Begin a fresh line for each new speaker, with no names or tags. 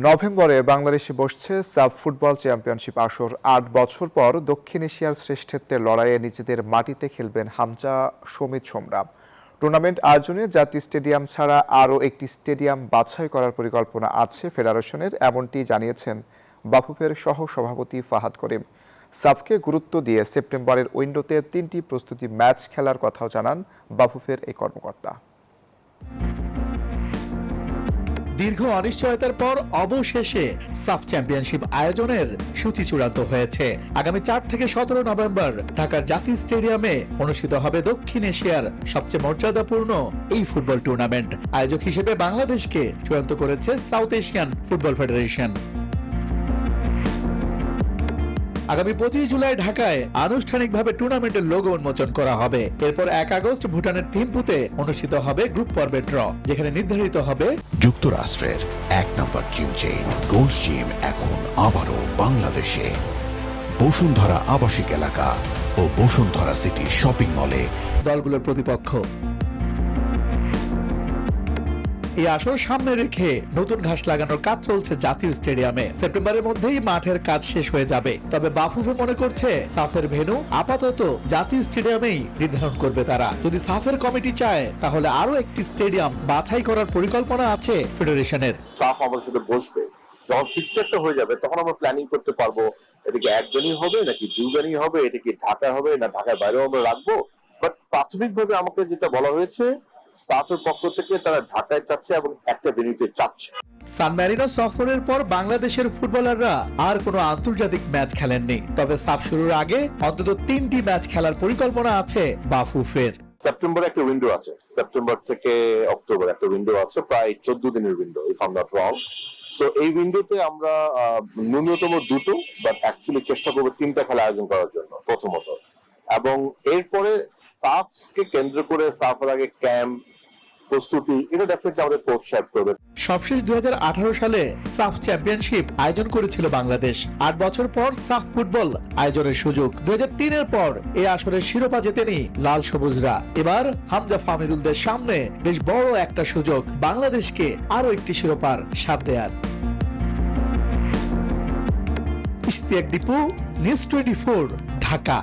নভেম্বরে বাংলাদেশে বসছে সাফ ফুটবল চ্যাম্পিয়নশিপ আসর। ৮ বছর পর দক্ষিণ এশিয়ার শ্রেষ্ঠত্বের লড়াইয়ে নিজেদের মাটিতে খেলবেন হামজা সমিত সোমরাম। টুর্নামেন্ট আয়োজনে জাতীয় স্টেডিয়াম ছাড়া আরও একটি স্টেডিয়াম বাছাই করার পরিকল্পনা আছে ফেডারেশনের, এমনটি জানিয়েছেন বাফুফের সহ সভাপতি ফাহাদ করিম। সাফকে গুরুত্ব দিয়ে সেপ্টেম্বরের উইন্ডোতে ৩টি প্রস্তুতি ম্যাচ খেলার কথাও জানান বাফুফের এই কর্মকর্তা।
দীর্ঘ অনিশ্চয়তার পর অবশেষে সাফ চ্যাম্পিয়নশিপ আয়োজনের সূচি চূড়ান্ত হয়েছে। আগামী ৪ থেকে ১৭ নভেম্বর ঢাকার জাতীয় স্টেডিয়ামে অনুষ্ঠিত হবে দক্ষিণ এশিয়ার সবচেয়ে মর্যাদাপূর্ণ এই ফুটবল টুর্নামেন্ট। আয়োজক হিসেবে বাংলাদেশকে চূড়ান্ত করেছে সাউথ এশিয়ান ফুটবল ফেডারেশন। আগামী ২৫ জুলাই ঢাকায় আনুষ্ঠানিকভাবে টুর্নামেন্টের লোগো উন্মোচন করা হবে। এরপর ১ আগস্ট ভুটানের থিম্পুতে অনুষ্ঠিত হবে গ্রুপ পর্বের ড্র, যেখানে নির্ধারিত হবে
যুক্তরাষ্ট্রের ১ নম্বর জিম চেইন গোল্ড জিম এখন আবারও বাংলাদেশে। বসুন্ধরা আবাসিক এলাকা ও বসুন্ধরা সিটি শপিং মলে
দলগুলোর প্রতিপক্ষ। এই আসর সামনে রেখে নতুন ঘাস লাগানোর কাজ চলছে জাতীয় স্টেডিয়ামে। সেপ্টেম্বরের মধ্যেই মাঠের কাজ শেষ হয়ে যাবে। তবে বাফুফে মনে করছে সাফের ভেন্যু আপাতত জাতীয় স্টেডিয়ামেই নির্ধারণ করবে তারা। যদি সাফের কমিটি চায় তাহলে আরো একটি স্টেডিয়াম বাছাই করার পরিকল্পনা আছে ফেডারেশনের।
সাফ আমাদের সাথে বসবে, যখন ফিক্সচারটা হয়ে যাবে তখন আমরা প্ল্যানিং করতে পারবো এটা কি একজনই হবে নাকি দুজনই হবে, এটা কি ঢাকায় হবে না ঢাকার বাইরেও আমরা রাখবো। বাট প্রাথমিকভাবে আমাকে যেটা বলা হয়েছে, সাফের পক্ষ থেকে তারা ঢাকায় চাচ্ছে এবং একটা ভেন্যুতে চাচ্ছে।
সান ম্যারিনো সফরের পর বাংলাদেশের ফুটবলাররা আর কোনো আন্তর্জাতিক ম্যাচ খেলেননি। তবে সাফ শুরুর আগে অন্তত ৩টি ম্যাচ খেলার পরিকল্পনা আছে বাফুফের।
সেপ্টেম্বরে একটা উইন্ডো আছে, সেপ্টেম্বর থেকে অক্টোবর একটা উইন্ডো আছে, প্রায় ১৪ দিনের window if I am not wrong. So এই উইন্ডোতে আমরা ন্যূনতম 2টো বাট অ্যাকচুয়ালি চেষ্টা করবো 3টা খেলা আয়োজন করার জন্য প্রথমত, এবং এরপরে সাফকে কেন্দ্র করে সাফের আগে ক্যাম্প প্রস্তুতি, এটা ডেফিনেটলি আমাদের কোচ শেয়ার করবে।
সবশেষ ২০১৮ সালে সাফ চ্যাম্পিয়নশিপ আয়োজন করেছিল বাংলাদেশ। ৮ বছর পর সাফ ফুটবল আয়োজনের সুযোগ। ২০০৩-এর পর এই আসরের শিরোপা জেতেনি লাল সবুজরা। এবার হামজা ফাহমিদুলদের সামনে বেশ বড় একটা সুযোগ বাংলাদেশকে আরো একটি শিরোপার স্বাদ দেয়ার। ইশতিয়াক দীপু, নিউজ 24, ঢাকা।